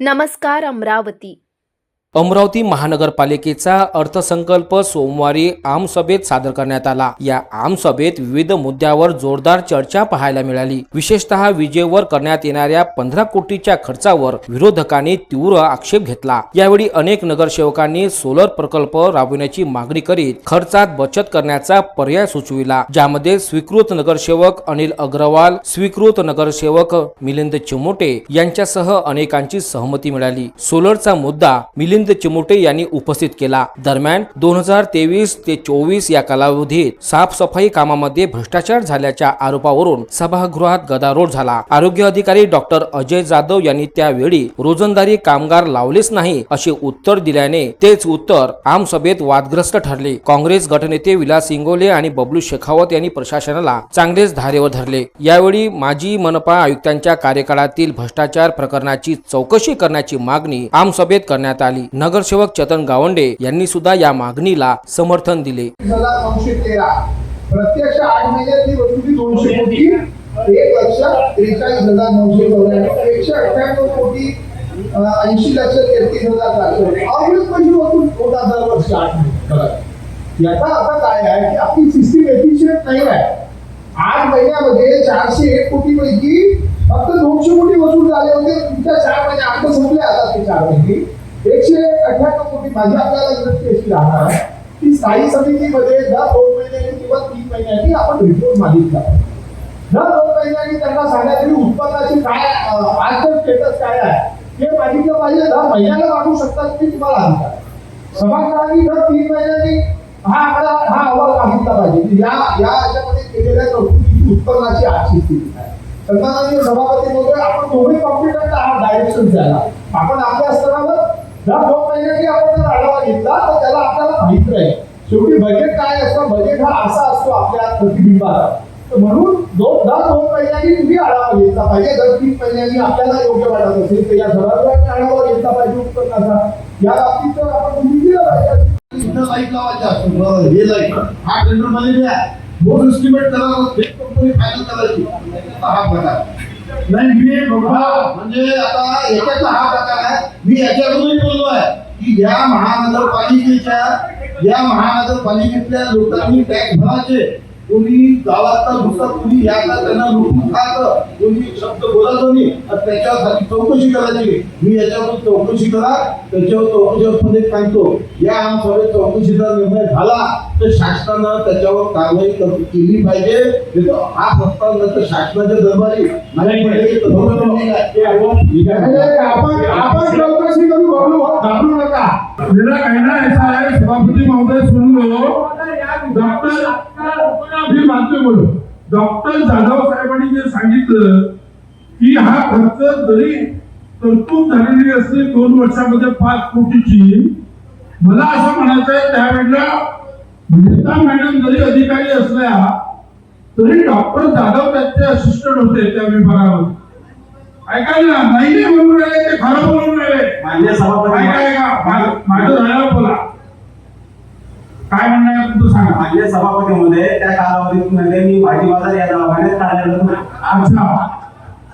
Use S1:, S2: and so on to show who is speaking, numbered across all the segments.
S1: नमस्कार अमरावती।
S2: अमरावती महानगरपालिकेचा अर्थसंकल्प सोमवारी आमसभेत सादर करण्यात आला। या आमसभेत विविध मुद्द्यावर जोरदार चर्चा पाहायला मिळाली। विशेषतः विजेवर करण्यात येणाऱ्या 15 कोटीच्या खर्चावर विरोधकांनी तीव्र आक्षेप घेतला। यावेळी अनेक नगरसेवकांनी सोलर प्रकल्प राबविण्याची मागणी करीत खर्चात बचत करण्याचा पर्याय सुचविला, ज्यामध्ये स्वीकृत नगरसेवक अनिल अग्रवाल, स्वीकृत नगरसेवक मिलिंद चिमोटे यांच्यासह अनेकांची सहमती मिळाली। सोलरचा मुद्दा मिलिंद चिमोटे यांनी उपस्थित केला। दरम्यान 2023 ते 24 या कालावधीत साफसफाई कामामध्ये भ्रष्टाचार झाल्याच्या आरोपावरून सभागृहात गदारोळ झाला। आरोग्य अधिकारी डॉक्टर अजय जाधव यांनी त्यावेळी रोजंदारी कामगार लावलेच नाही असे उत्तर दिल्याने तेच उत्तर आमसभेत वादग्रस्त ठरले। काँग्रेस गटनेते विलास इंगोले आणि बबलू शेखावत यांनी प्रशासनाला चांगलेच धारेवर धरले। यावेळी माजी मनपा आयुक्तांच्या कार्यकाळातील भ्रष्टाचार प्रकरणाची चौकशी करण्याची मागणी आमसभेत करण्यात आली। नगरसेवक चेतन गावंडे यांनी सुद्धा या मागणीला समर्थन दिले।
S3: प्रत्यक्ष 8 महिन्यातली वसुली 200 कोटी 1,43,994 कोटी 80,33,000 ऑलवेज पैसे वसूल होतात दरवर्षी 8 महिने। याचा अर्थ काय आहे की आपली सिस्टीम एफिशियंट नाही आहे। 8 महिन्यामध्ये 401 कोटी पैकी फक्त 200 कोटी वसूल झाले होते। तुमच्या 4 महिने आता संपले, आता ते 4 महिने 198 कोटी माझी आपल्याला विनंती अशी राहणार आहे की स्थायी समितीमध्ये दर 2 महिन्यांनी किंवा 3 महिन्यांनी आपण रिपोर्ट मागितला। दर 2 महिन्यांनी त्यांना सांगायचं की उत्पन्नाचे काय आजचं स्टेटस काय आहे हे मागितलं पाहिजे। दर महिन्याला मागू शकतात की तुम्हाला अधिकार सभागृहांनी दर 3 महिन्यांनी हा अहवाल मागितला पाहिजे। या याच्यामध्ये केलेल्या तरतुदीची उत्पन्नाची आजची स्थिती आहे। सन्माननीय सभापती महोदय, आपण दोन्ही कॉम्पिटंट आहात डायरेक्शन द्यायला। आपण आपल्या स्तरावर दर 2 महिन्यांनी आपण जर आढावा घेतला तर त्याला आपल्याला माहित राहील शेवटी बजेट काय असतं। बजेट हा असा असतो आपल्या प्रतिबिंबाचा, तर म्हणून दर 2 महिन्यांनी तुम्ही आढावा घेतला पाहिजे। दर 3 महिन्यांनी आपल्याला योग्य वाटत असेल तर या सभागृहाने आढावा घेतला पाहिजे उत्पन्नाचा। या बाबतीत तर आपण तुम्ही दिलं पाहिजे। इथं लाईट लावायचं असतं, हे लाईट हा टेंडर मध्ये द्या, बोर्ड एस्टिमेट करावं, एक कंपनी फायनल करायची, हा प्रकार नाही। मी म्हणजे आता याच्यातला हा प्रकार आहे। मी याच्यावरूनही बोललो आहे की या महानगरपालिकेतल्या लोकांनी टॅक्स भरायचे। कोणी गावातला दुसरा कोणी याला त्यांना लुटून खातं, कोणी शब्द बोलायचो नाही, त्याच्यासाठी चौकशी करायची। मी याच्यावर चौकशी करा, त्याच्यावर चौकशीमध्ये सांगतो। या आमसभेत चौकशीचा निर्णय झाला तर शासनानं त्याच्यावर कारवाई केली पाहिजे। हा प्रस्ताव नंतर शासनाच्या दरबारी आपण चौकशी करू, घाबरू नका। मेरा कहना ऐसा है, सभापति महोदय सुन लो, डॉक्टर जाधव साहेबांनी जे सांगितलं की हा खर्च जरी तरतूद झालेली असली 2 वर्षामध्ये 5 कोटीची, मला असं म्हणायचं आहे त्यावेळेला मेहता मॅडम जरी अधिकारी असल्या तरी डॉक्टर जाधव त्यांचे असिस्टंट होते त्या विभागामध्ये। ऐकायला नाही म्हणून राहिले, ते खरं बोलून राहिले। मान्य सभापती माझं झाल्यावर बोला, काय म्हणणं आहे तुमचं सांगा।
S4: मान्य सभापती मध्ये त्या कालावधीमध्ये मी भाजी बाजार या दवाखान्यात कार्यरत होतो।
S3: अच्छा,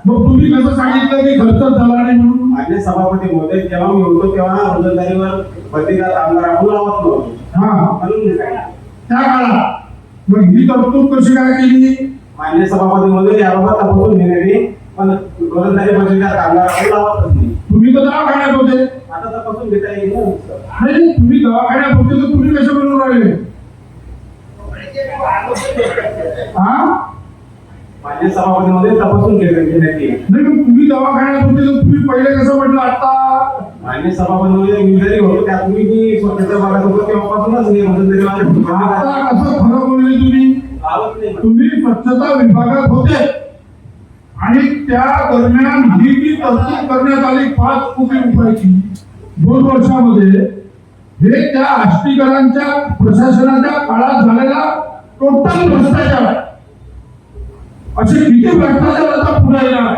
S3: मग तुम्ही कसं सांगितलं की खर्च झाला नाही म्हणून?
S4: मान्य सभापती मध्ये जेव्हा मी होतो तेव्हा रोजंदारीवर बंदीदार कामगार आपण लावत नव्हतो, म्हणून मी सांगितलं
S3: त्या काळात। मग ही तरतूद कशी काय केली?
S4: मान्य सभापती मध्ये याबाबत तपासून घेण्याची, पण रोजंदारी बंदीदार कामगार आपण लावत नाही।
S3: तुम्ही तर दवाखान्यात होते,
S4: आता तपासून घेता येईल ना?
S3: नाही, तुम्ही दवाखान्यात होते तर तुम्ही कसे बनवून राहिले?
S4: मान्य सभापती मध्ये तपासून घेण्यात येईल।
S3: नाही, मग तुम्ही दवाखान्यात होते तर तुम्ही पहिले कसं म्हटलं आता?
S4: मान्य सभापती मध्ये मी जरी होतो त्या तुम्ही स्वतःच्या भागात होतो तेव्हापासूनच मी रोजंदारी
S3: आता कसं खरं बोलले तुम्ही? तुम्ही स्वच्छता विभागात होते आणि त्या दरम्यान ही जी तरतूद करण्यात आली 5 कोटी रुपयाची 2 वर्षामध्ये, हे त्या आष्टीकरांच्या प्रशासनाच्या काळात झालेला टोटल भ्रष्टाचार आहे। असे किती भ्रष्टाचार आता पुढे येणार आहे?